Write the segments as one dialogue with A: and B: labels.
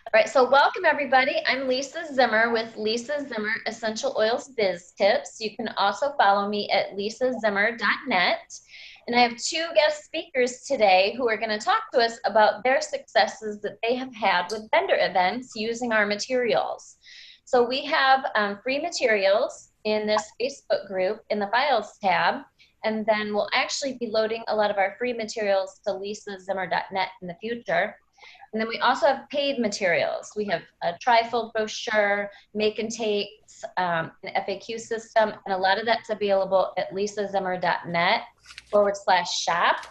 A: All right, so welcome everybody. I'm Lisa Zimmer with Lisa Zimmer Essential Oils Biz Tips. You can also follow me at lisazimmer.net. And I have two guest speakers today who are going to talk to us about their successes that they have had with vendor events using our materials. So we have free materials in this Facebook group in the Files tab, and then we'll actually be loading a lot of our free materials to lisazimmer.net in the future. And then we also have paid materials. We have a trifold brochure, make and takes, an FAQ system, and a lot of that's available at lisazimmer.net/shop.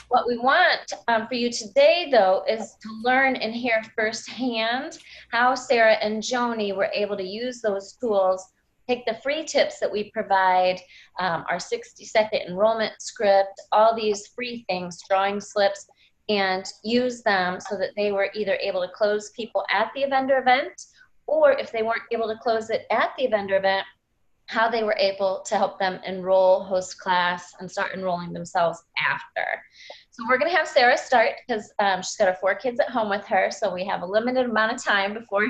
A: What we want for you today, though, is to learn and hear firsthand how Sarah and Joni were able to use those tools, take the free tips that we provide, our 60-second enrollment script, all these free things, drawing slips, and use them so that they were either able to close people at the vendor event, or if they weren't able to close it at the vendor event, how they were able to help them enroll, host class, and start enrolling themselves after. So we're going to have Sarah start because she's got her 4 kids at home with her, so we have a limited amount of time before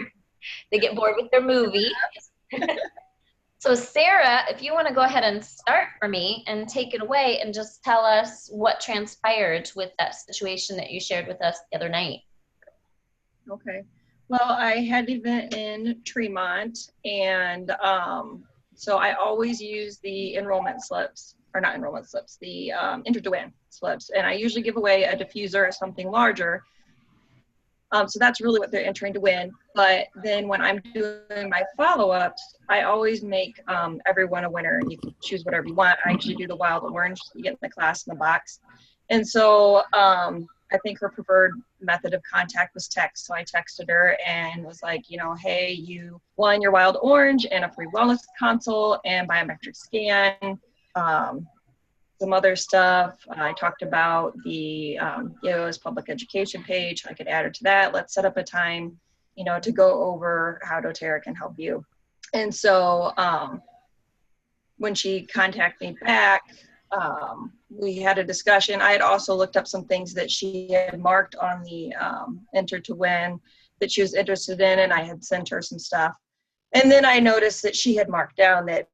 A: they get bored with their movie. So Sarah, if you want to go ahead and start for me and take it away and just tell us what transpired with that situation that you shared with us the other night.
B: Okay. Well, I had an event in Tremont, and so I always use the enrollment slips, or not enrollment slips, the enter to win slips, and I usually give away a diffuser or something larger. So that's really what they're entering to win. But then when I'm doing my follow-ups, I always make everyone a winner, and you can choose whatever you want. I usually do the wild orange. You get in the class in the box. And so I think her preferred method of contact was text. So I texted her and was like, you know, hey, you won your wild orange and a free wellness consult and biometric scan. Some other stuff. I talked about the YO's public education page. I could add her to that. Let's set up a time, you know, to go over how doTERRA can help you. And so when she contacted me back, we had a discussion. I had also looked up some things that she had marked on the enter to win that she was interested in, and I had sent her some stuff. And then I noticed that she had marked down that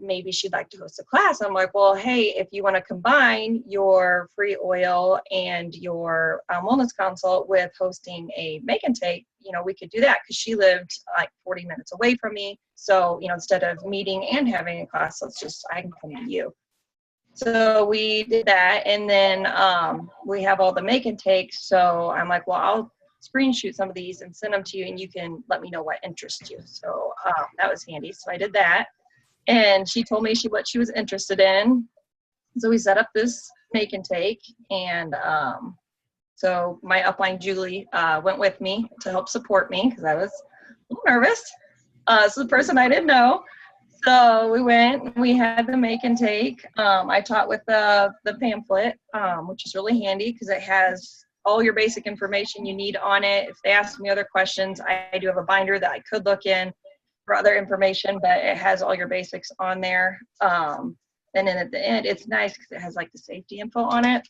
B: maybe she'd like to host a class. I'm like, well, hey, if you want to combine your free oil and your wellness consult with hosting a make and take, you know, we could do that, because she lived like 40 minutes away from me. So, you know, instead of meeting and having a class, I can come to you. So we did that, and then we have all the make and takes. So I'm like, well, I'll screenshot some of these and send them to you, and you can let me know what interests you. So that was handy. So I did that. And she told me what she was interested in. So we set up this make and take. And so my upline, Julie, went with me to help support me because I was a little nervous. So the person I didn't know. So we went, we had the make and take. I taught with the pamphlet, which is really handy because it has all your basic information you need on it. If they ask me other questions, I do have a binder that I could look in for other information, but it has all your basics on there. And then at the end, it's nice because it has like the safety info on it.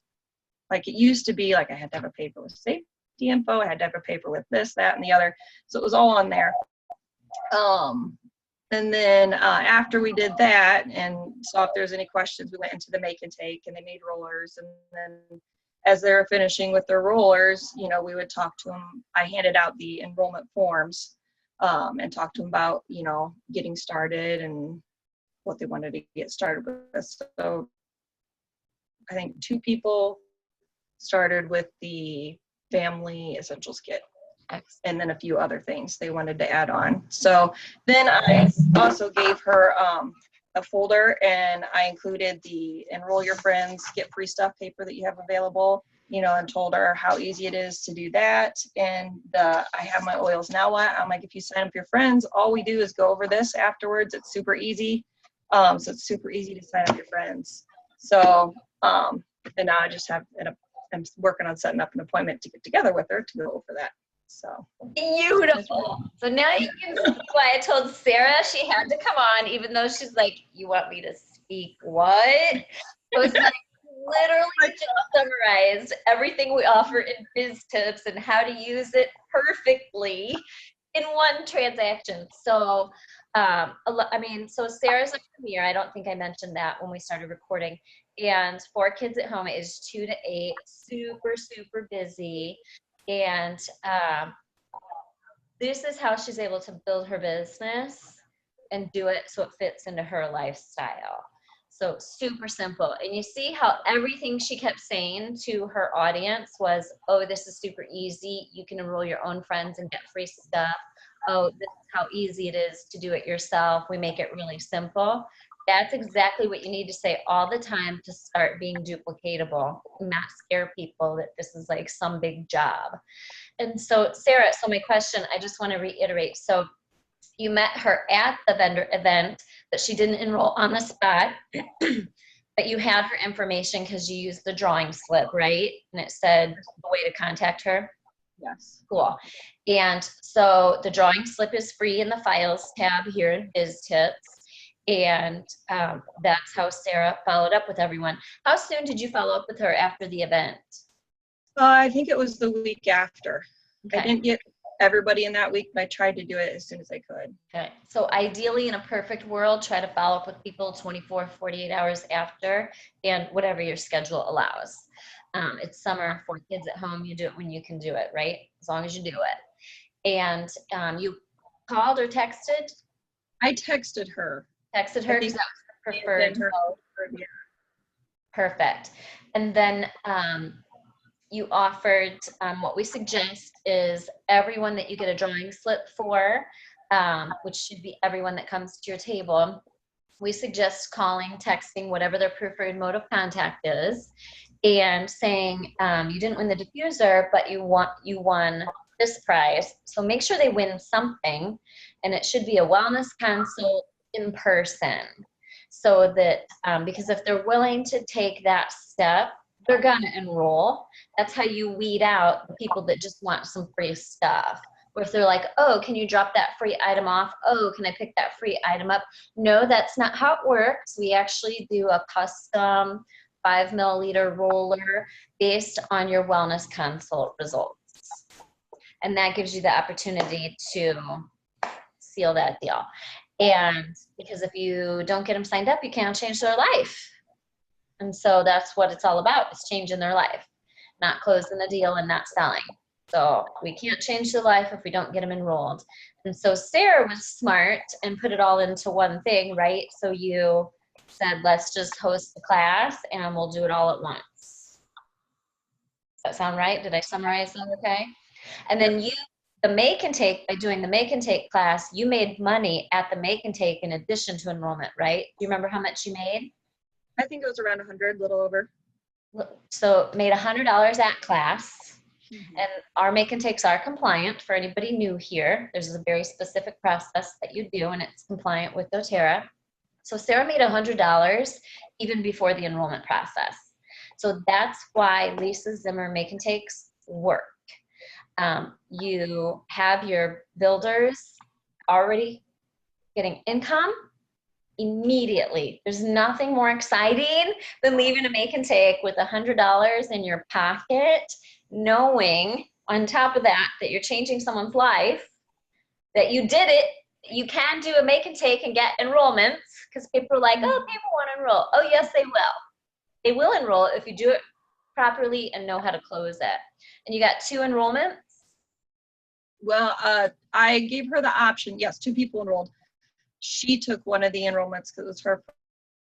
B: Like it used to be like I had to have a paper with safety info, I had to have a paper with this, that, and the other. So it was all on there. And then after we did that and saw if there's any questions, we went into the make and take, and they made rollers. And then as they were finishing with their rollers, you know, we would talk to them. I handed out the enrollment forms and talk to them about, you know, getting started and what they wanted to get started with. So I think 2 people started with the family essentials kit, and then a few other things they wanted to add on. So then I also gave her a folder, and I included the enroll your friends, get free stuff paper that you have available, you know, and told her how easy it is to do that. And I have my oils now. I'm like, if you sign up your friends, all we do is go over this afterwards. It's super easy. So it's super easy to sign up your friends. So, and now I just I'm working on setting up an appointment to get together with her to go over that. So
A: beautiful. So now you can see why I told Sarah she had to come on, even though she's like, you want me to speak what? I was like, literally just summarized everything we offer in biz tips and how to use it perfectly in one transaction. So, so Sarah's a premier. I don't think I mentioned that when we started recording. And 4 kids at home, is 2 to 8, super, super busy. And this is how she's able to build her business and do it so it fits into her lifestyle. So super simple. And you see how everything she kept saying to her audience was, oh, this is super easy. You can enroll your own friends and get free stuff. Oh, this is how easy it is to do it yourself. We make it really simple. That's exactly what you need to say all the time to start being duplicatable, not scare people that this is like some big job. And so, Sarah, so my question, I just want to reiterate. So you met her at the vendor event, but she didn't enroll on the spot, but you had her information because you used the drawing slip, right? And it said the way to contact her.
B: Yes.
A: Cool. And so the drawing slip is free in the files tab here in Biz Tips. And that's how Sarah followed up with everyone. How soon did you follow up with her after the event?
B: I think it was the week after.
A: Okay.
B: I didn't get everybody in that week, but I tried to do it as soon as I could.
A: Okay. So ideally, in a perfect world, try to follow up with people 24, 48 hours after, and whatever your schedule allows. It's summer, 4 kids at home. You do it when you can do it, right? As long as you do it. And you called or texted?
B: I texted her.
A: Texted her because that was her preferred.
B: Yeah.
A: Perfect. And then you offered, what we suggest is everyone that you get a drawing slip for, which should be everyone that comes to your table. We suggest calling, texting, whatever their preferred mode of contact is, and saying you didn't win the diffuser, but you won this prize. So make sure they win something, and it should be a wellness consult in person. So that because if they're willing to take that step, they're going to enroll. That's how you weed out the people that just want some free stuff. Or if they're like, oh, can you drop that free item off? Oh, can I pick that free item up? No, that's not how it works. We actually do a custom 5 milliliter roller based on your wellness consult results. And that gives you the opportunity to seal that deal. And because if you don't get them signed up, you can't change their life. And so that's what it's all about, is changing their life, not closing the deal and not selling. So we can't change their life if we don't get them enrolled. And so Sarah was smart and put it all into one thing, right? So you said, let's just host the class and we'll do it all at once. Does that sound right? Did I summarize that okay? And then the make and take, by doing the make and take class, you made money at the make and take in addition to enrollment, right? Do you remember how much you made?
B: I think it was around 100, a little over.
A: So made $100 at class. And our make and takes are compliant for anybody new here. There's a very specific process that you do, and it's compliant with doTERRA. So Sarah made $100 even before the enrollment process. So that's why Lisa Zimmer make and takes work. You have your builders already getting income immediately. There's nothing more exciting than leaving a make and take with $100 in your pocket, knowing on top of that that you're changing someone's life, that you did it. You can do a make and take and get enrollments, because people are like, oh, people want to enroll. Oh, yes, they will. They will enroll if you do it properly and know how to close it. And you got 2 enrollments?
B: Well, I gave her the option. Yes, 2 people enrolled. She took one of the enrollments because it was her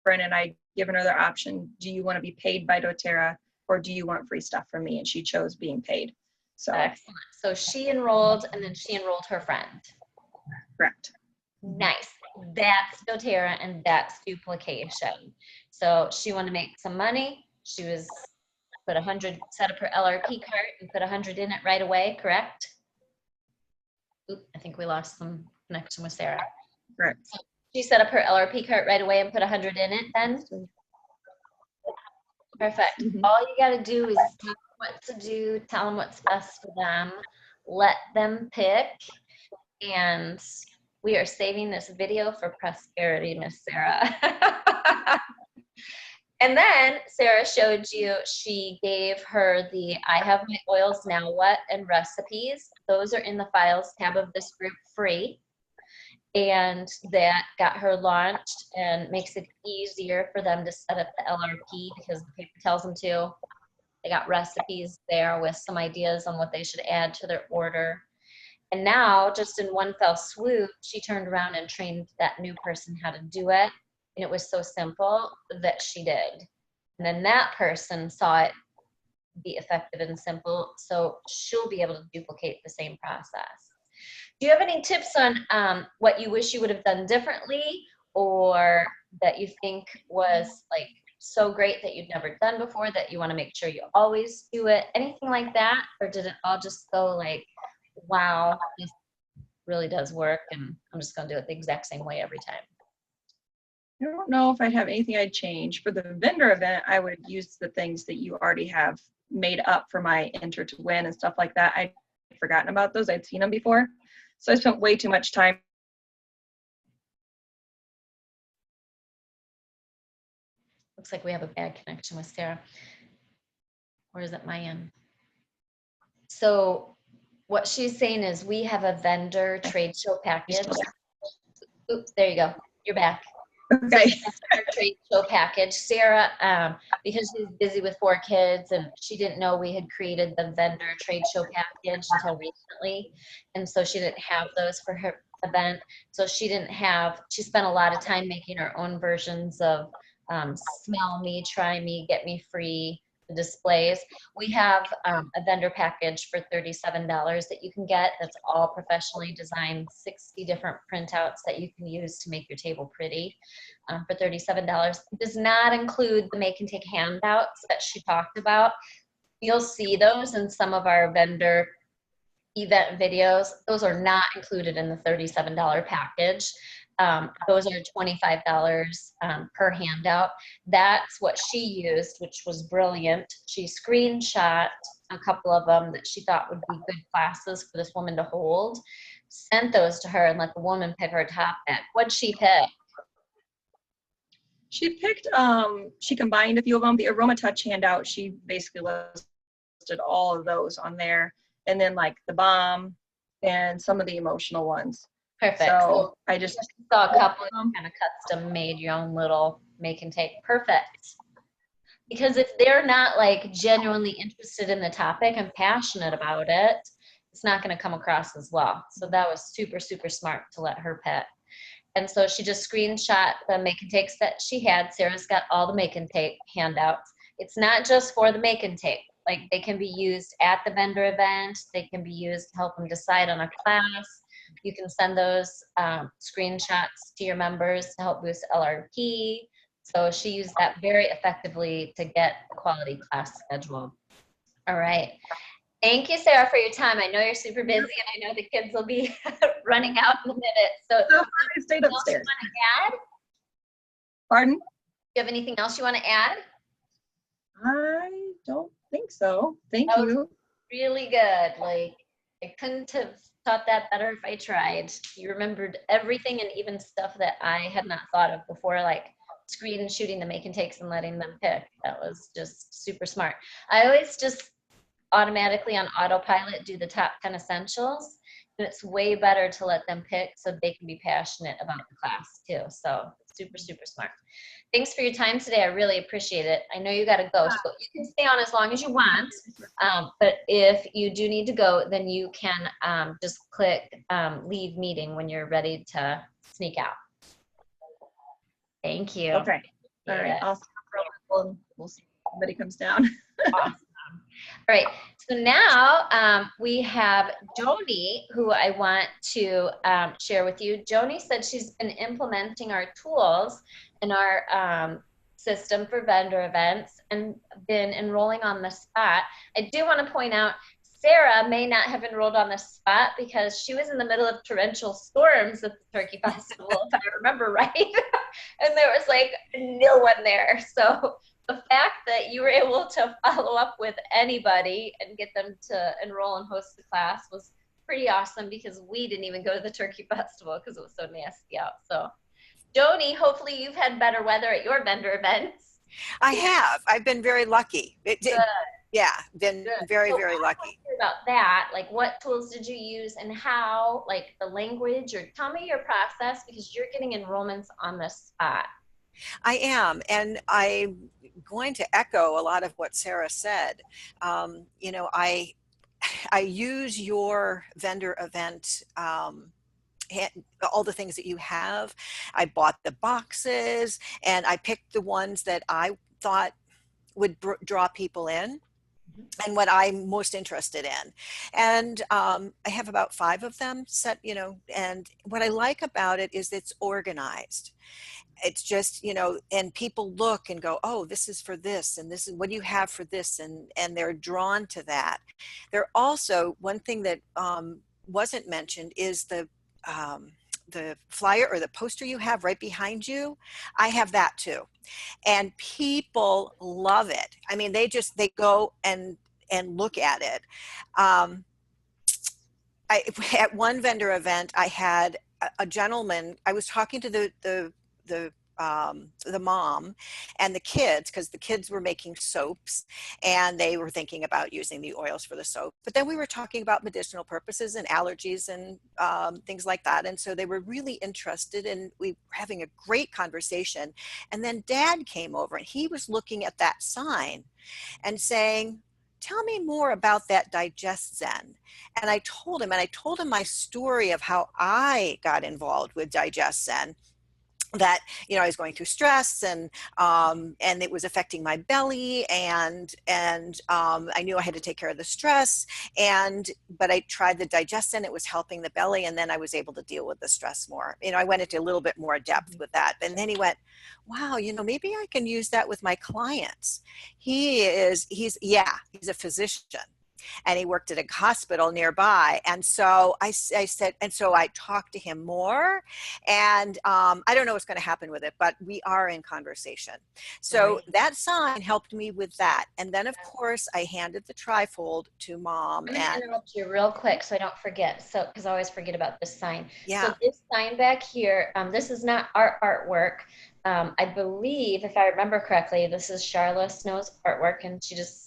B: friend, and I given her the option, do you want to be paid by doTERRA or do you want free stuff from me? And she chose being paid. So
A: excellent. So she enrolled, and then she enrolled her friend.
B: Correct.
A: Nice. That's doTERRA, and that's duplication. So she wanted to make some money. She was set up her LRP cart and put 100 in it right away, correct? Oop, I think we lost some connection with Sarah.
B: Correct.
A: So she set up her LRP cart right away and put 100 in it then? Perfect. All you got to do is tell them what to do, tell them what's best for them, let them pick, and we are saving this video for prosperity, Miss Sarah. And then Sarah showed you, she gave her the I Have My Oils Now What and recipes. Those are in the files tab of this group free. And that got her launched and makes it easier for them to set up the LRP because the paper tells them to. They got recipes there with some ideas on what they should add to their order. And now, just in one fell swoop, she turned around and trained that new person how to do it. And it was so simple that she did. And then that person saw it be effective and simple, so she'll be able to duplicate the same process. Do you have any tips on what you wish you would have done differently, or that you think was like so great that you'd never done before that you want to make sure you always do it? Anything like that? Or did it all just go like, wow, this really does work and I'm just going to do it the exact same way every time?
B: I don't know if I have anything I'd change. For the vendor event, I would use the things that you already have made up for my enter to win and stuff like that. I'd forgotten about those. I'd seen them before. So I spent way too much time.
A: Looks like we have a bad connection with Sarah. Or is it my end? So what she's saying is we have a vendor trade show package. Oops, there you go. You're back.
B: Okay.
A: Trade show package. Sarah, because she's busy with 4 kids and she didn't know we had created the vendor trade show package until recently. And so she didn't have those for her event. So she spent a lot of time making her own versions of smell me, try me, get me free, the displays. We have a vendor package for $37 that you can get. That's all professionally designed, 60 different printouts that you can use to make your table pretty for $37. It does not include the make and take handouts that she talked about. You'll see those in some of our vendor event videos. Those are not included in the $37 package. Those are $25 per handout. That's what she used, which was brilliant. She screenshot a couple of them that she thought would be good classes for this woman to hold, sent those to her, and let the woman pick her topic. What'd she pick?
B: She picked, she combined a few of them. The Aroma Touch handout, she basically listed all of those on there. And then like the balm and some of the emotional ones.
A: Perfect.
B: So I just
A: saw a couple of kind of custom made your own little make and take. Perfect. Because if they're not like genuinely interested in the topic and passionate about it, it's not going to come across as well. So that was super, super smart to let her pick. And so she just screenshot the make and takes that she had. Sarah's got all the make and take handouts. It's not just for the make and take. Like they can be used at the vendor event. They can be used to help them decide on a class. You can send those screenshots to your members to help boost LRP. So she used that very effectively to get a quality class scheduled. All right. Thank you, Sarah, for your time. I know you're super busy, and I know the kids will be running out in a minute. So
B: I stayed upstairs.
A: Want to add?
B: Pardon?
A: Do you have anything else you want to add?
B: I don't think so. Thank you.
A: Really good. Like, I couldn't have taught that better if I tried. You remembered everything and even stuff that I had not thought of before, like screen shooting the make and takes and letting them pick. That was just super smart. I always just automatically on autopilot do the top 10 essentials, and it's way better to let them pick so they can be passionate about the class too. So super, super smart. Thanks for your time today. I really appreciate it. I know you got to go, so you can stay on as long as you want. But if you do need to go, then you can just click leave meeting when you're ready to sneak out. Thank you.
B: Okay. All right. I'll see we'll see if somebody comes down.
A: Awesome. All right. So now we have Joni, who I want to share with you. Joni said she's been implementing our tools in our system for vendor events and been enrolling on the spot. I do want to point out Sarah may not have enrolled on the spot because she was in the middle of torrential storms at the Turkey Festival, if I remember right. And there was like no one there. So the fact that you were able to follow up with anybody and get them to enroll and host the class was pretty awesome, because we didn't even go to the Turkey Festival because it was so nasty out. So Joni, hopefully you've had better weather at your vendor events.
C: I
A: Yeah,
C: have. I've been very lucky.
A: good,
C: Yeah, been
A: good.
C: very,
A: So
C: very
A: I want to
C: lucky.
A: hear about that. Like, what tools did you use and how, like the language, or tell me your process because you're getting enrollments on the spot.
C: I am, and I'm going to echo a lot of what Sarah said. You know, I use your vendor event. All the things that you have. I bought the boxes and I picked the ones that I thought would draw people in and what I'm most interested in. And I have about 5 of them set, you know, and what I like about it is it's organized. It's just, you know, and people look and go, oh, this is for this, and this is what do you have for this, and they're drawn to that. They're also, one thing that wasn't mentioned is the flyer or the poster you have right behind you. I have that too, and people love it. I mean, they go and look at it. um, at one vendor event, I had a gentleman. I was talking to the mom and the kids, because the kids were making soaps and they were thinking about using the oils for the soap. But then we were talking about medicinal purposes and allergies and things like that. And so they were really interested, and we were having a great conversation. And then Dad came over and he was looking at that sign and saying, tell me more about that Digest Zen. And I told him my story of how I got involved with Digest Zen, that, you know, I was going through stress, and it was affecting my belly, and I knew I had to take care of the stress, but I tried the Digestin. It was helping the belly, and then I was able to deal with the stress more. You know, I went into a little bit more depth with that, and then he went, wow, you know, maybe I can use that with my clients. He's a physician, and he worked at a hospital nearby. And so I said, and so I talked to him more, and I don't know what's going to happen with it, but we are in conversation. So
A: Right.
C: that sign helped me with that. And then of course I handed the trifold to Mom,
A: I'm going to
C: and
A: interrupt you real quick so I don't forget. So, because I always forget about this sign. So
C: yeah,
A: this sign back here, this is not our artwork. I believe, if I remember correctly, this is Charla Snow's artwork, and she just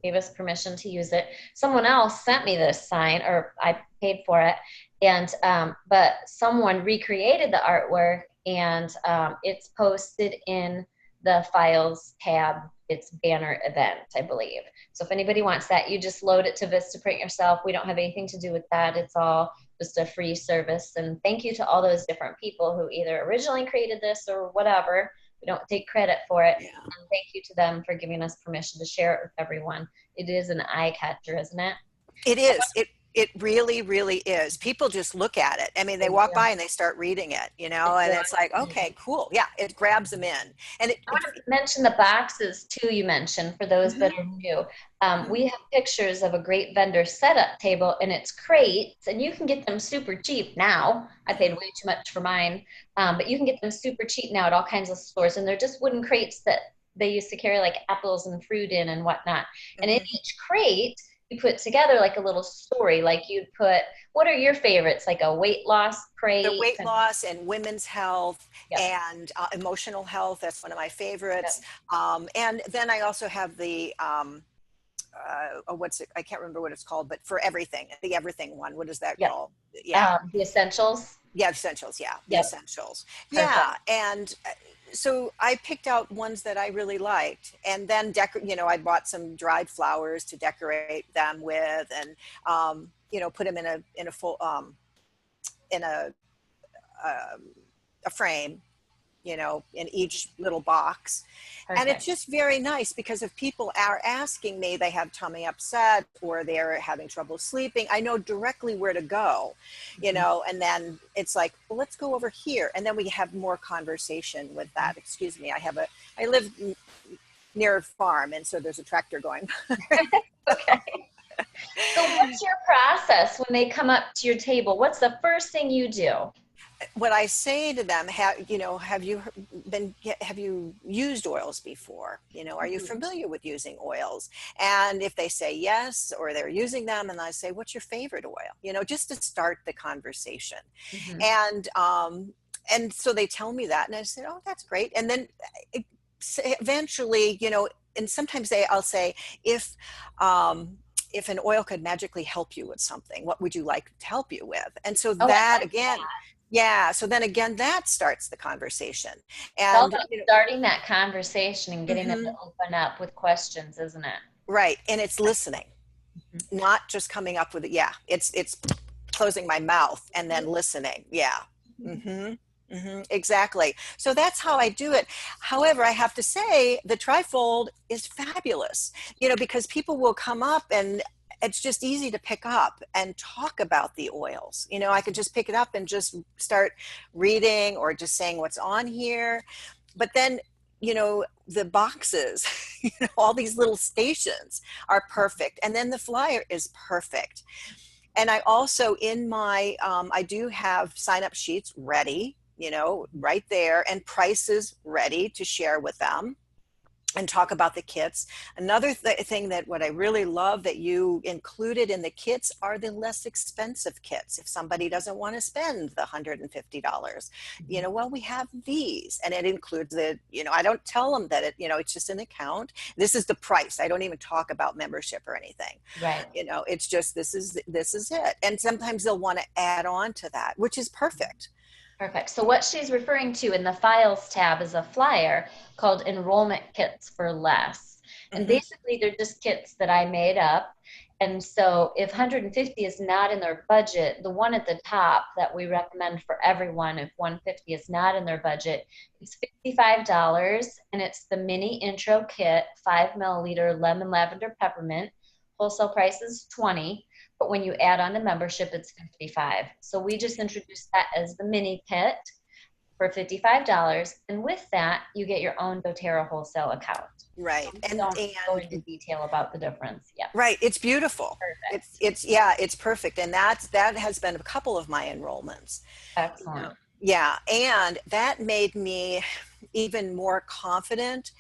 A: gave us permission to use it. Someone else sent me this sign, or I paid for it, and but someone recreated the artwork, and it's posted in the files tab. It's banner event, I believe. So if anybody wants that, you just load it to Vistaprint yourself. We don't have anything to do with that. It's all just a free service. And thank you to all those different people who either originally created this or whatever. We don't take credit for it.
C: yeah.
A: And thank you to them for giving us permission to share it with everyone. It is an eye catcher, isn't it?
C: It is. It really, really is. People just look at it. I mean, they walk by and they start reading it, you know, and it's like,
A: Exactly.
C: okay, cool. Yeah, it grabs them in. And
A: I want to mention the boxes too, you mentioned, for those that
C: Mhm,
A: are new.
C: mhm.
A: We have pictures of a great vendor setup table, and it's crates, and you can get them super cheap now. I paid way too much for mine, but you can get them super cheap now at all kinds of stores, and they're just wooden crates that they used to carry like apples and fruit in and whatnot. And in
C: Mhm.
A: each crate, you put together like a little story. Like you'd put, what are your favorites? Like a weight loss
C: The
A: crate.
C: weight loss and women's health
A: Yep,
C: and emotional health. That's one of my
A: yep,
C: favorites. And then I also have the, oh, what's it? I can't remember what it's called, but for everything, the everything one. What is that
A: yep.
C: called? Yeah.
A: The essentials.
C: Yeah. Essentials. Yeah. The
A: Yep,
C: essentials.
A: perfect.
C: Yeah. And so I picked out ones that I really liked, and then you know, I bought some dried flowers to decorate them with, and you know, put them in a full in um, a frame, you know, in each little box. And it's
A: Perfect.
C: just very nice, because if people are asking me, they have tummy upset or they're having trouble sleeping, I know directly where to go, you
A: Mhm.
C: know, and then it's like, well, let's go over here. And then we have more conversation with that. Excuse me. I live near a farm, and so there's a tractor going.
A: Okay. So what's your process when they come up to your table? What's the first thing you do?
C: What I say to them, you know, have you used oils before? You know, are you
A: Mhm.
C: familiar with using oils? And if they say yes, or they're using them, and I say, what's your favorite oil? You know, just to start the conversation.
A: Mhm.
C: And so they tell me that, and I said, oh, that's great. And then eventually, and sometimes I'll say, if an oil could magically help you with something, what would you like to help you with? And so
A: Oh, I
C: that
A: like
C: again,
A: that.
C: yeah. So then again, that starts the conversation.
A: It's all
C: And,
A: about starting that conversation and getting them to
C: mhm,
A: open up with questions, isn't it?
C: right. And it's listening,
A: Mhm.
C: not just coming up with it. Yeah. It's closing my mouth and then listening. Yeah. Hmm. Hmm. Exactly. So that's how I do it. However, I have to say the trifold is fabulous, because people will come up and it's just easy to pick up and talk about the oils. I could just pick it up and just start reading or just saying what's on here. But then, the boxes, all these little stations are perfect. And then the flyer is perfect. And I also I do have sign up sheets ready, right there, and prices ready to share with them and talk about the kits. Another thing that what I really love that you included in the kits are the less expensive kits. If somebody doesn't want to spend the $150, well, we have these, and it includes I don't tell them that it's just an account. This is the price. I don't even talk about membership or anything.
A: Right.
C: It's just, this is it. And sometimes they'll want to add on to that, which is perfect.
A: Perfect. So what she's referring to in the files tab is a flyer called enrollment kits for less. And
C: Hmm.
A: basically they're just kits that I made up. And so if 150 is not in their budget, the one at the top that we recommend for everyone, if 150 is not in their budget, it's $55, and it's the mini intro kit, 5 milliliter lemon lavender peppermint. Wholesale price is 20, but when you add on the membership, it's 55. So we just introduced that as the mini kit for $55. And with that, you get your own doTERRA wholesale account.
C: Right.
A: So we
C: And
A: don't go into detail about the difference. Yeah.
C: right. It's beautiful.
A: Perfect.
C: It's perfect. And that has been a couple of my enrollments.
A: Excellent.
C: Yeah. And that made me even more confident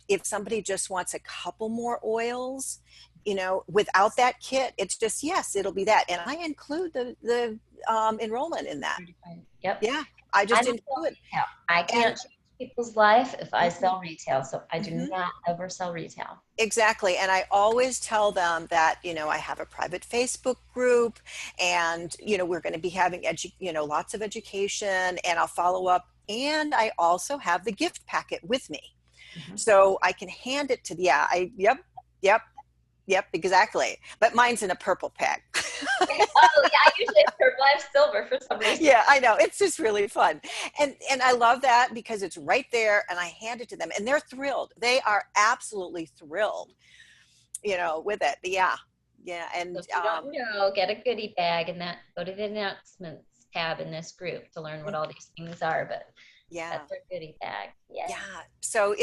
C: if somebody just wants a couple more oils, without that kit, it's just, yes, it'll be that. And I include the enrollment in that.
A: Yep.
C: Yeah. I
A: I
C: just
A: don't sell
C: include.
A: retail. I
C: And
A: can't change people's life if I
C: mhm,
A: sell retail. So I do
C: mhm.
A: not ever sell retail.
C: Exactly. And I always tell them that, I have a private Facebook group and, we're going to be having, lots of education, and I'll follow up. And I also have the gift packet with me.
A: Mhm.
C: So I can hand it to yep, yep, exactly. But mine's in a purple pack.
A: Oh, yeah, I usually have purple. I have silver for some reason.
C: Yeah, I know. It's just really fun. And I love that because it's right there and I hand it to them and they're thrilled. They are absolutely thrilled, with it. Yeah. Yeah.
A: So
C: And
A: if you don't know, get a goodie bag and that go to the announcements tab in this group to learn what all these things are. But
C: yeah.
A: that's our goodie bag. Yay.
C: Yeah. So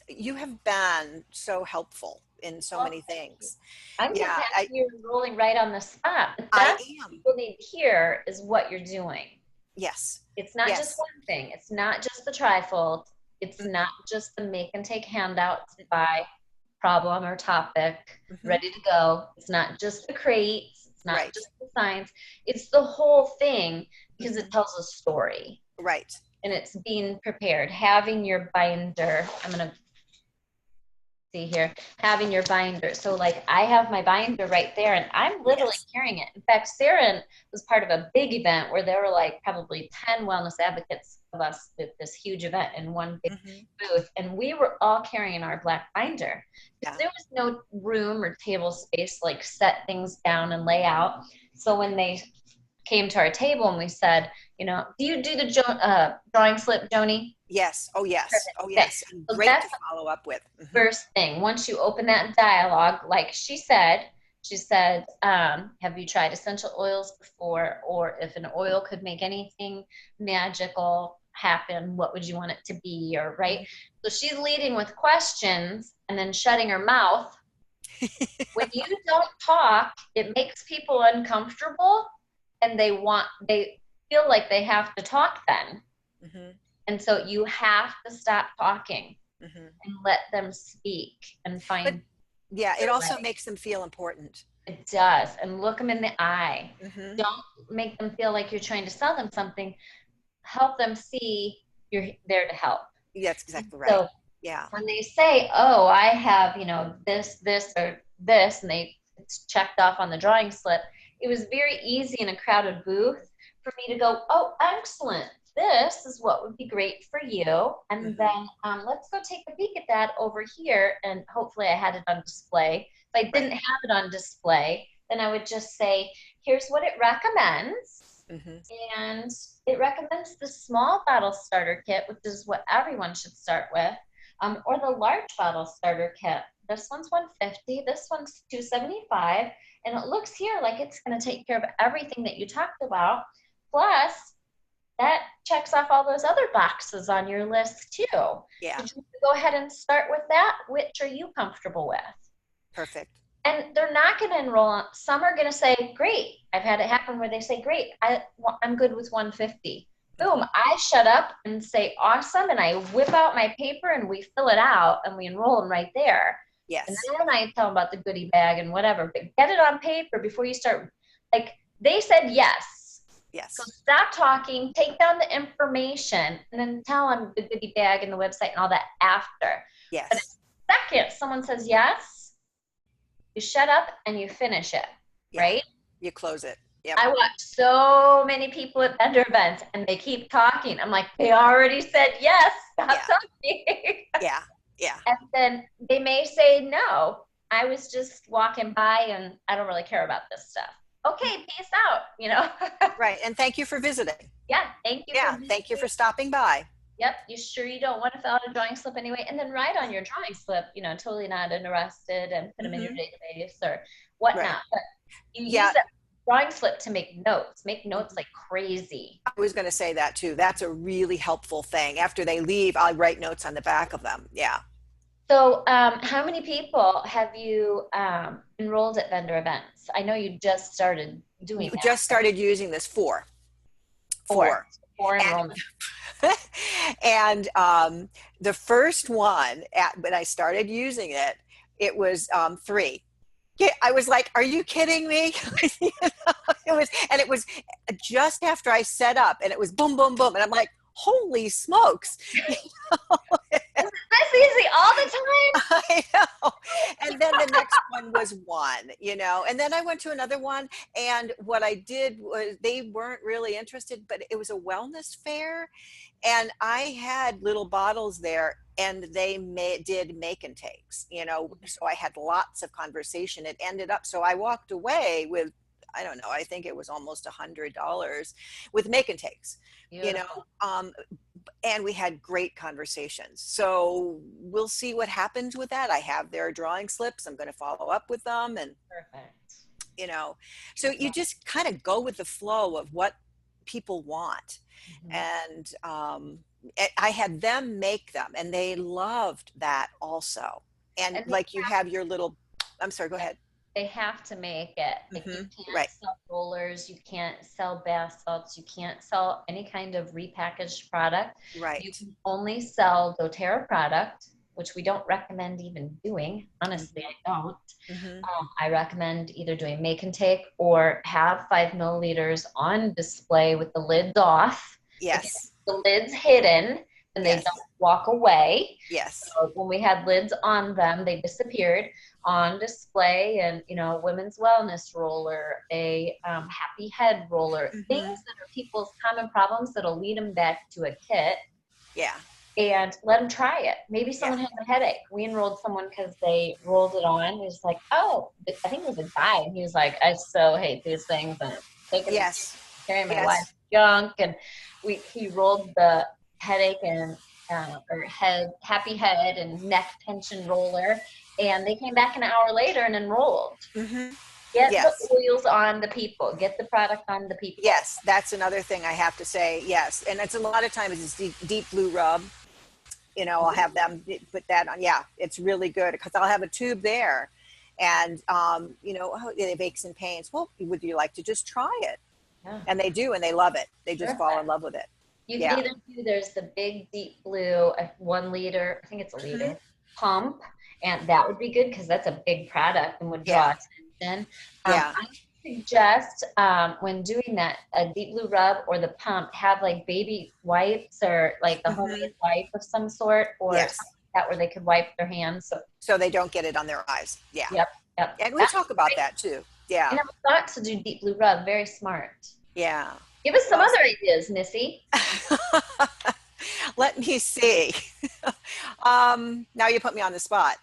C: you have been so helpful in so
A: Well,
C: many
A: thank you.
C: things.
A: I'm just
C: Yeah,
A: having you rolling right on the spot. The
C: I
A: best
C: am.
A: people need to hear is what you're doing.
C: Yes.
A: It's not just
C: Yes.
A: one thing. It's not just the trifold. It's not just the make and take handouts by problem or topic
C: Mm-hmm.
A: ready to go. It's not just the crates. It's not
C: Right.
A: just the signs. It's the whole thing because it
C: Hmm.
A: tells a story
C: Right.
A: and it's being prepared. Having your binder. I'm going to see here, having your binder. So like I have my binder right there and I'm literally
C: Yes.
A: carrying it. In fact, Sarah was part of a big event where there were like probably 10 wellness advocates of us with this huge event in one big
C: Hmm.
A: booth. And we were all carrying our black binder because
C: Yeah.
A: there was no room or table space, like set things down and lay out. So when they came to our table and we said, do you do the drawing slip, Joni?
C: Yes. Oh, yes.
A: Perfect.
C: Oh,
A: Okay.
C: yes. And
A: So
C: great to
A: that's
C: follow up with. Hmm.
A: first thing. Once you open that dialogue, like she said, have you tried essential oils before? Or if an oil could make anything magical happen, what would you want it to be? Or right. So she's leading with questions and then shutting her mouth. When you don't talk, it makes people uncomfortable and they feel like they have to talk then.
C: Hmm.
A: And so you have to stop talking
C: Hmm.
A: and let them speak and
C: But
A: find
C: yeah, it
A: their
C: also
A: way.
C: makes them feel important.
A: It does. And look them in the eye.
C: Hmm.
A: Don't make them feel like you're trying to sell them something. Help them see you're there to help.
C: That's exactly right.
A: So
C: Yeah.
A: when they say, oh, I have, this, or this, and it's checked off on the drawing slip, it was very easy in a crowded booth for me to go, oh, excellent. This is what would be great for you. And then let's go take a peek at that over here. And hopefully I had it on display. If I didn't have it on display, then I would just say, here's what it recommends. And it recommends the small bottle starter kit, which is what everyone should start with, or the large bottle starter kit. This one's $150, this one's $275, and it looks here like it's going to take care of everything that you talked about. Plus, that checks off all those other boxes on your list too.
C: Yeah.
A: So you go ahead and start with that. Which are you comfortable with?
C: Perfect.
A: And they're not going to enroll on. Some are going to say, great. I've had it happen where they say, great, I'm good with 150. Boom, I shut up and say, awesome, and I whip out my paper and we fill it out and we enroll them right there.
C: Yes.
A: And then I tell them about the goodie bag and whatever, but get it on paper before you start. Like, they said yes.
C: Yes.
A: So stop talking, take down the information, and then tell them the goodie bag and the website and all that after.
C: Yes.
A: But second, someone says yes, you shut up and you finish it, right?
C: You close it. Yep.
A: I watch so many people at vendor events and they keep talking. I'm like, they already said yes, stop talking.
C: Yeah. Yeah.
A: And then they may say no. I was just walking by and I don't really care about this stuff. Okay, peace out,
C: Right. And thank you for visiting.
A: Yeah, thank you.
C: Yeah. Thank you for stopping by.
A: Yep. You sure you don't want to fill out a drawing slip anyway? And then write on your drawing slip, totally not interested, and put them in your database or whatnot.
C: Right.
A: But you use that drawing slip to make notes like crazy.
C: I was going to say that too. That's a really helpful thing. After they leave, I'll write notes on the back of them. Yeah.
A: So how many people have you enrolled at vendor events? I know you just started doing that.
C: Just started using this four
A: enrollments.
C: And the first one, when I started using it, it was 3. I was like, are you kidding me? It was just after I set up, and it was boom, boom, boom. And I'm like, holy smokes.
A: That's easy all the time.
C: I know. And then the next one was 1, and then I went to another one, and what I did was, they weren't really interested, but it was a wellness fair, and I had little bottles there, and they did make and takes, so I had lots of conversation. It ended up, so I walked away with, I don't know, I think it was almost $100 with make and takes, and we had great conversations. So we'll see what happens with that. I have their drawing slips. I'm going to follow up with them, and
A: perfect.
C: So you just kind of go with the flow of what people want. And I had them make them, and they loved that also. And like, you have your little, I'm sorry, go ahead.
A: They have to make it. Like, you can't sell rollers, you can't sell bath salts, you can't sell any kind of repackaged product.
C: Right.
A: You can only sell doTERRA product, which we don't recommend even doing. Honestly, I don't. I recommend either doing make and take or have 5 milliliters on display with the lids off.
C: Yes.
A: The lids hidden, and they don't walk away.
C: Yes.
A: So when we had lids on them, they disappeared. On display, and women's wellness roller, a happy head roller, things that are people's common problems that'll lead them back to a kit.
C: Yeah.
A: And let them try it. Maybe someone has a headache. We enrolled someone because they rolled it on. It was like, oh, I think it was a guy, and he was like, I so hate these things, and taking carrying my wife's junk, and he rolled the headache and or happy head and neck tension roller. And they came back an hour later and enrolled. Get the oils on the people. Get the product on the people.
C: Yes, that's another thing I have to say. Yes, and it's a lot of times it's deep blue rub. I'll have them put that on. Yeah, it's really good because I'll have a tube there, and it have aches and pains. Well, would you like to just try it? Yeah. And they do, and they love it. They just fall in love with it.
A: You can either do. There's the big deep blue, 1 liter. I think it's a liter pump. And that would be good because that's a big product and would draw attention. I suggest when doing that, a deep blue rub or the pump, have like baby wipes or like a homemade wipe of some sort or
C: Yes.
A: something like that where they could wipe their hands.
C: So they don't get it on their eyes. Yeah.
A: Yep, yep.
C: And we
A: That's
C: talk about
A: great.
C: that too.
A: I
C: Yeah.
A: never thought to do deep blue rub. Very smart.
C: Yeah.
A: Give us some
C: Well,
A: other ideas, Missy.
C: let me see. Now you put me on the spot.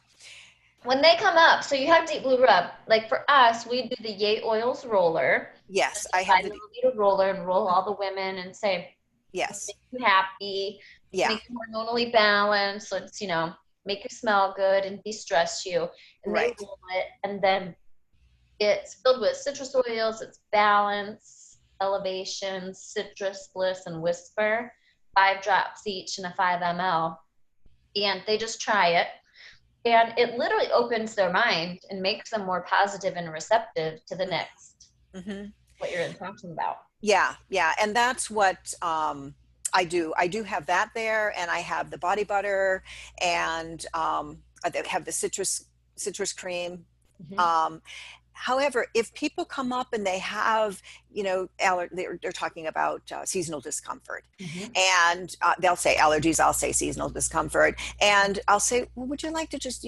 A: When they come up, so you have deep blue rub. Like for us, we do the Yay Oils roller.
C: Yes,
A: I
C: I have
A: 5
C: the,
A: milliliter roller and roll all the women and say,
C: yes.
A: make you happy,
C: Yeah.
A: make you hormonally balanced. Let's, make you smell good and de-stress you. And they
C: Right.
A: roll it, and then it's filled with citrus oils. It's balance, elevation, citrus, bliss, and whisper. 5 drops each in a 5 ml. And they just try it. And it literally opens their mind and makes them more positive and receptive to the next, what you're talking about.
C: Yeah. Yeah. And that's what I do. I do have that there, and I have the body butter, and I have the citrus cream. However, if people come up and they have, they're talking about seasonal discomfort, and they'll say allergies, I'll say seasonal discomfort, and I'll say, well, would you like to just,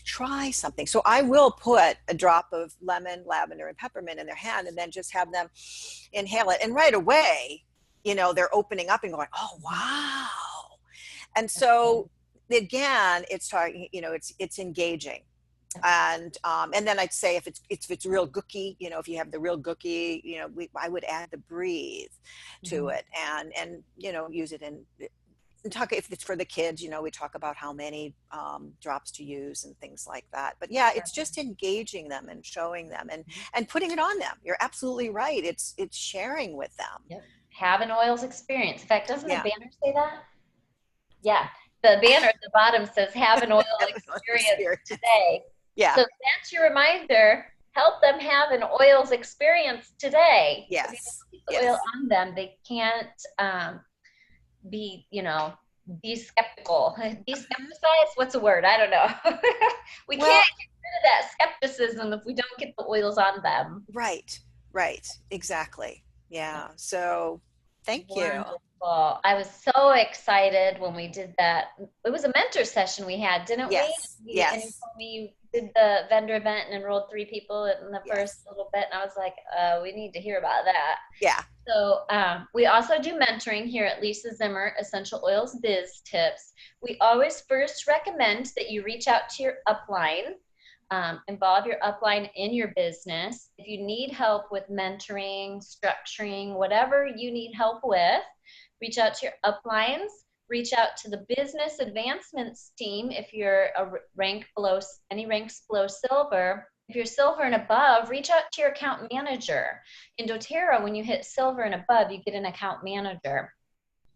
C: try something? So I will put a drop of lemon, lavender, and peppermint in their hand, and then just have them inhale it. And right away, they're opening up and going, oh, wow. And so again, it's talking, it's engaging. And then I'd say if it's real gooky, if you have the real gooky, I would add the breathe to it, and use it and talk. If it's for the kids, we talk about how many drops to use and things like that. But yeah, it's just engaging them and showing them and putting it on them. You're absolutely right. It's sharing with them.
A: Yep. Have an oils experience. In fact, doesn't the
C: Yeah.
A: banner say that? Yeah. The banner at the bottom says have an oil experience today.
C: Yeah.
A: So that's your reminder. Help them have an oils experience today.
C: Yes.
A: If you don't keep the oil on them, they can't be, be skeptical. Deskepticize? What's a word? I don't know. We can't get rid of that skepticism if we don't get the oils on them.
C: Right. Exactly. Yeah. So thank you.
A: Wonderful. I was so excited when we did that. It was a mentor session we had, didn't we?
C: Yes. Yes.
A: And you told me you did the vendor event and enrolled 3 people in the first little bit. And I was like, we need to hear about that.
C: Yeah.
A: So we also do mentoring here at Lisa Zimmer Essential Oils Biz Tips. We always first recommend that you reach out to your upline. Involve your upline in your business. If you need help with mentoring, structuring, whatever you need help with, reach out to your uplines. Reach out to the business advancements team if you're any ranks below silver. If you're silver and above, reach out to your account manager. In doTERRA, when you hit silver and above, you get an account manager.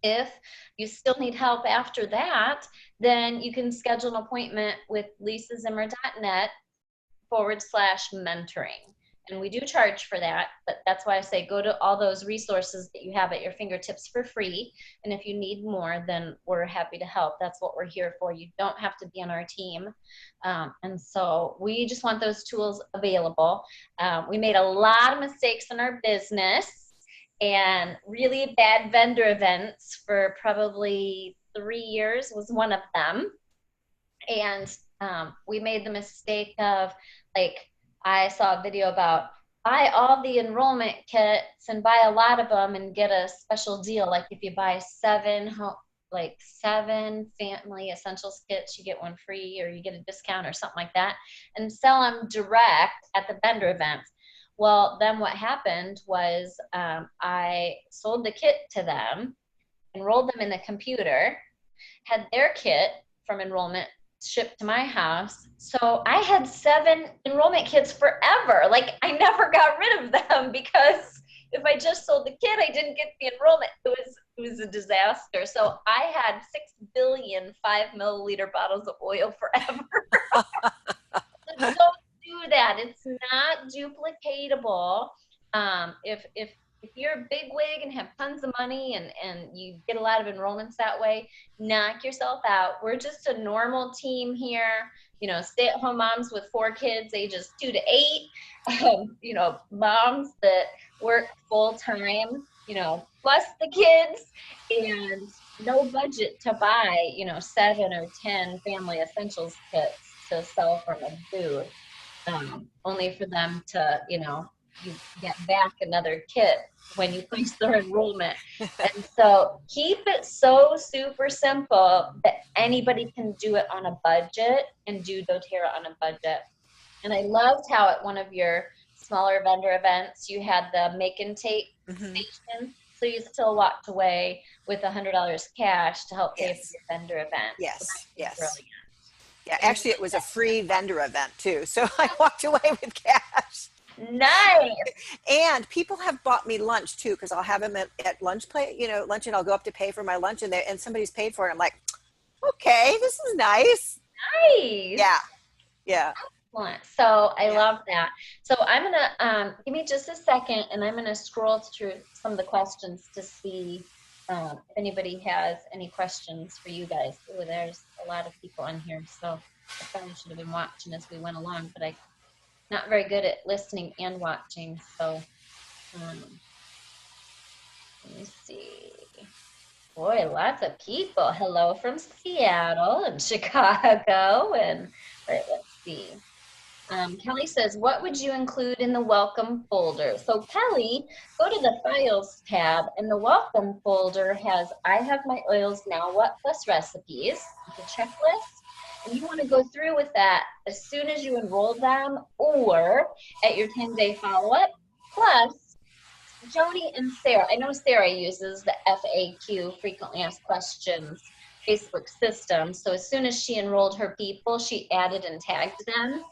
A: If you still need help after that, then you can schedule an appointment with lisazimmer.net/mentoring. And we do charge for that, but that's why I say go to all those resources that you have at your fingertips for free. And if you need more, then we're happy to help. That's what we're here for. You don't have to be on our team. And so we just want those tools available. We made a lot of mistakes in our business and really bad vendor events for probably 3 years was one of them. And we made the mistake of, I saw a video about buy all the enrollment kits and buy a lot of them and get a special deal. Like if you buy 7 family essentials kits, you get 1 free, or you get a discount or something like that, and sell them direct at the vendor events. Well, then what happened was I sold the kit to them, enrolled them in the computer, had their kit from enrollment shipped to my house. So I had 7 enrollment kits forever. I never got rid of them because if I just sold the kit, I didn't get the enrollment. It was a disaster. So I had 6 billion 5 milliliter bottles of oil forever. Don't do that. It's not duplicatable. If if you're a big wig and have tons of money and you get a lot of enrollments that way, knock yourself out. We're just a normal team here, you know, stay-at-home moms with 4 kids, ages 2 to 8, you know, moms that work full-time, you know, plus the kids, and no budget to buy, you know, 7 or 10 family essentials kits to sell from a booth, only for them to, you know, you get back another kit when you place their enrollment. And so keep it so super simple that anybody can do it on a budget and do doTERRA on a budget. And I loved how at one of your smaller vendor events, you had the make and take station. So you still walked away with $100 cash to help pay for your vendor event.
C: Yes,
A: so
C: yes.
A: Brilliant.
C: Yeah, actually it was a free vendor event too. So I walked away with cash.
A: Nice.
C: And people have bought me lunch too, because I'll have them at lunch play, you know, lunch, and I'll go up to pay for my lunch, and somebody's paid for it. I'm like, okay, this is nice.
A: Nice.
C: Yeah. Yeah.
A: Excellent. So I love that. So I'm gonna give me just a second, and I'm gonna scroll through some of the questions to see if anybody has any questions for you guys. Oh, there's a lot of people on here, so I probably should have been watching as we went along, but I'm not very good at listening and watching. So let me see. Boy, lots of people. Hello from Seattle and Chicago, and let's see. Kelly says, what would you include in the welcome folder? So Kelly, go to the files tab, and the welcome folder has, I have my oils now, what plus recipes, the checklist. And you want to go through with that as soon as you enroll them or at your 10-day follow-up. Plus, Joni and Sarah, I know Sarah uses the FAQ, frequently asked questions, Facebook system. So as soon as she enrolled her people, she added and tagged them.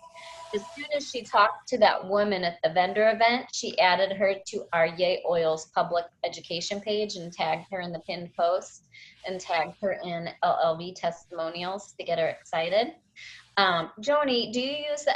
A: As soon as she talked to that woman at the vendor event, she added her to our Yay Oils public education page and tagged her in the pinned post and tagged her in LLV testimonials to get her excited. Joni, do you use the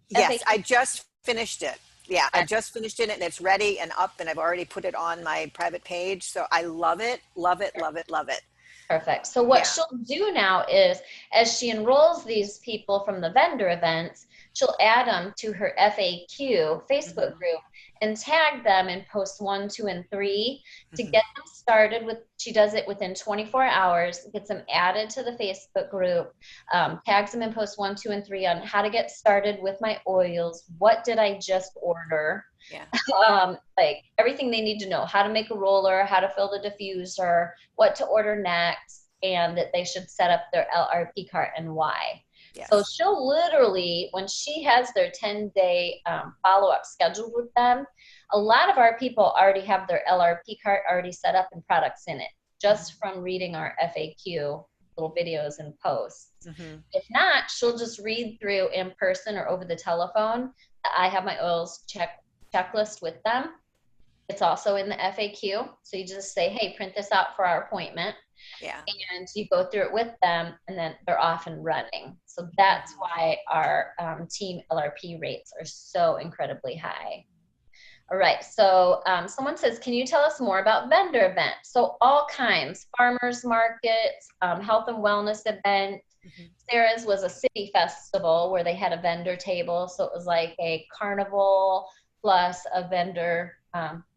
C: Yes,
A: FAQ?
C: I just finished it. Yeah, I just finished it, and it's ready and up, and I've already put it on my private page. So I love it, love it, love it, love it.
A: Perfect. So what she'll do now is, as she enrolls these people from the vendor events, she'll add them to her FAQ Facebook group and tag them in posts 1, 2, and 3 to get them started with. She does it within 24 hours, gets them added to the Facebook group, tags them in posts 1, 2, and 3 on how to get started with my oils. What did I just order? Yeah. Like everything they need to know, how to make a roller, how to fill the diffuser, what to order next, and that they should set up their LRP cart and why. Yes. So she'll literally, when she has their 10-day follow-up scheduled with them, a lot of our people already have their LRP cart already set up and products in it, just from reading our FAQ little videos and posts. If not, she'll just read through in person or over the telephone. I have my oils checklist with them. It's also in the FAQ. So you just say, hey, print this out for our appointment. Yeah. And you go through it with them, and then they're off and running. So that's why our team LRP rates are so incredibly high. All right, so someone says, can you tell us more about vendor events? So all kinds, farmers markets, health and wellness event. Sarah's was a city festival where they had a vendor table. So it was like a carnival plus a vendor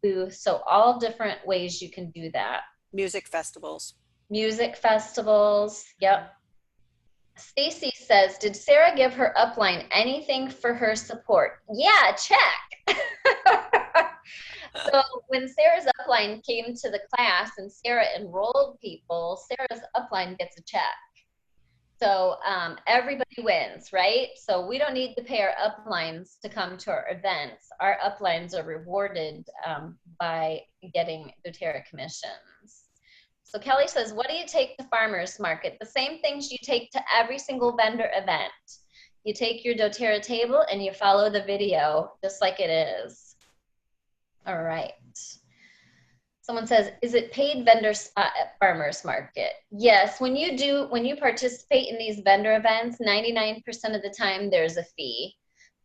A: booth. So all different ways you can do that.
C: Music festivals. Music
A: festivals, yep. Stacy says, did Sarah give her upline anything for her support? Yeah, check. So when Sarah's upline came to the class and Sarah enrolled people, Sarah's upline gets a check. So everybody wins, right? So we don't need to pay our uplines to come to our events. Our uplines are rewarded by getting doTERRA commissions. So Kelly says, what do you take to farmers market? The same things you take to every single vendor event. You take your doTERRA table and you follow the video just like it is. All right. Someone says, is it paid vendor spot at farmers market? Yes, when you participate in these vendor events, 99% of the time there's a fee.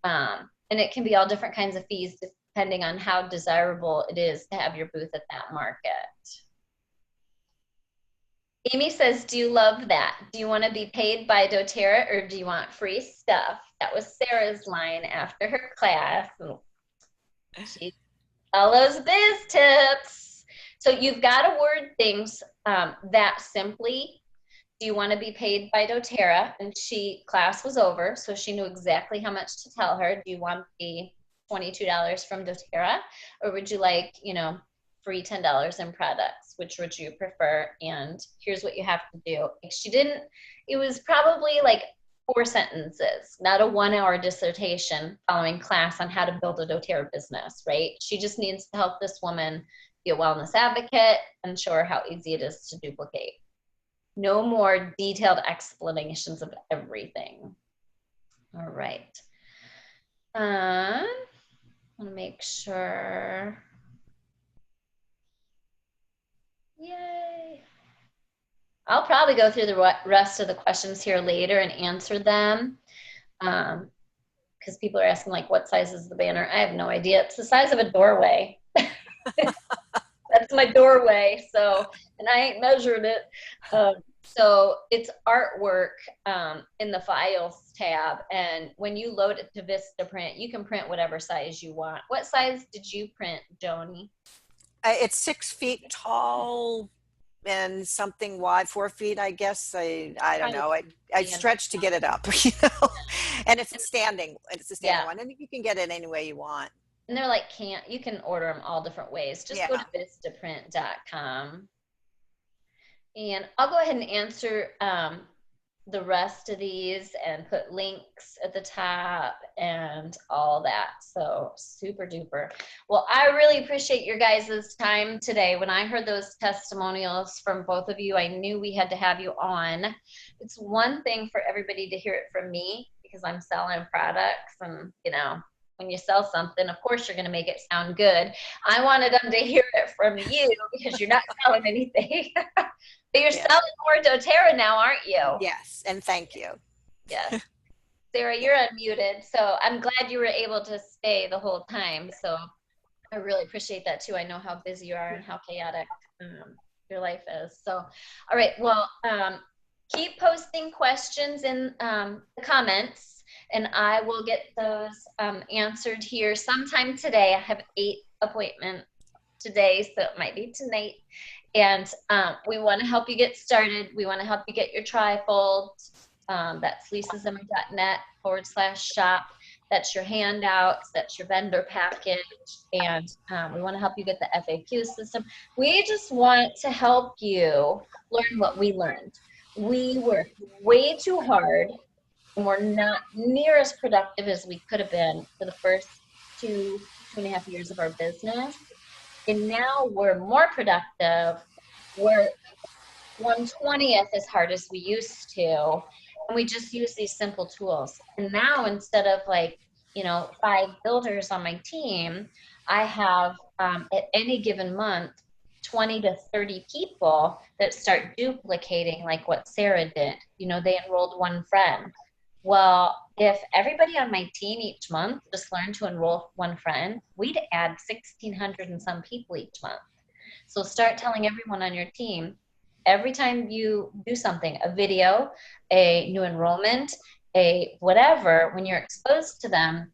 A: And it can be all different kinds of fees depending on how desirable it is to have your booth at that market. Amy says, do you love that? Do you want to be paid by doTERRA or do you want free stuff? That was Sarah's line after her class. She follows biz tips. So you've got to word things that simply. Do you want to be paid by doTERRA? And class was over, so she knew exactly how much to tell her. Do you want the $22 from doTERRA, or would you like, free $10 in products? Which would you prefer? And here's what you have to do. It was probably like 4 sentences, not a 1-hour dissertation following class on how to build a doTERRA business, right? She just needs to help this woman be a wellness advocate and show her how easy it is to duplicate. No more detailed explanations of everything. All right. I want to make sure. Yay. I'll probably go through the rest of the questions here later and answer them. Because people are asking, like, what size is the banner? I have no idea. It's the size of a doorway. That's my doorway. So, and I ain't measured it. So it's artwork in the files tab. And when you load it to Vistaprint, you can print whatever size you want. What size did you print, Joni?
C: It's 6 feet tall and something wide, 4 feet, I guess. I don't know. I stretched to get it up, and it's a standing one. And you can get it any way you want.
A: And they're like, you can order them all different ways. Just go to vistaprint.com. And I'll go ahead and answer the rest of these and put links at the top and all that. So super duper. Well, I really appreciate your guys' time today. When I heard those testimonials from both of you, I knew we had to have you on. It's one thing for everybody to hear it from me because I'm selling products, and when you sell something, of course you're going to make it sound good. I wanted them to hear it from you because you're not selling anything. But you're selling more doTERRA now, aren't you?
C: Yes, and thank you.
A: Yes. Sarah, you're unmuted, so I'm glad you were able to stay the whole time. So I really appreciate that too. I know how busy you are and how chaotic your life is. So, all right, well, keep posting questions in the comments, and I will get those answered here sometime today. I have 8 appointments today, so it might be tonight. And we want to help you get started. We want to help you get your trifold. That's lisazimmer.net/shop. That's your handouts. That's your vendor package. And we want to help you get the FAQ system. We just want to help you learn what we learned. We worked way too hard, and we're not near as productive as we could have been for the first 2.5 years of our business. And now we're more productive. We're 1/20th as hard as we used to. And we just use these simple tools. And now instead of 5 builders on my team, I have at any given month 20 to 30 people that start duplicating like what Sarah did. They enrolled 1 friend. Well, if everybody on my team each month just learned to enroll 1 friend, we'd add 1,600 and some people each month. So start telling everyone on your team, every time you do something, a video, a new enrollment, a whatever, when you're exposed to them,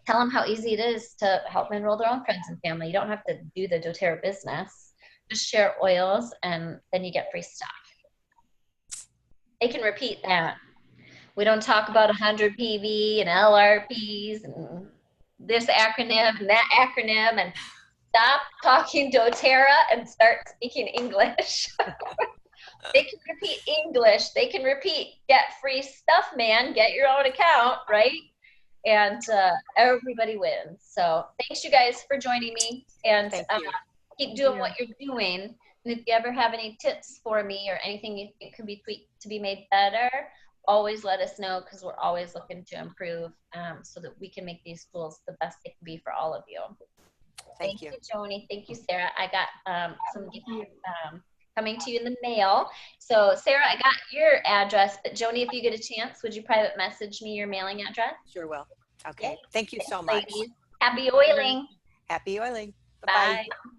A: tell them how easy it is to help enroll their own friends and family. You don't have to do the doTERRA business. Just share oils, and then you get free stuff. They can repeat that. We don't talk about 100 PV and LRPs and this acronym and that acronym, and stop talking doTERRA and start speaking English. They can repeat English. They can repeat, get free stuff, man. Get your own account, right? And everybody wins. So thanks, you guys, for joining me. And keep doing what you're doing. And if you ever have any tips for me or anything you think could be tweaked to be made better, always let us know, because we're always looking to improve so that we can make these tools the best they can be for all of you. Thank you, Joni. Thank you, Sarah. I got some coming to you in the mail. So, Sarah, I got your address, but Joni, if you get a chance, would you private message me your mailing address?
C: Sure will. Okay. Thank you so much.
A: Ladies. Happy oiling.
C: Happy oiling. Bye-bye.
A: Bye.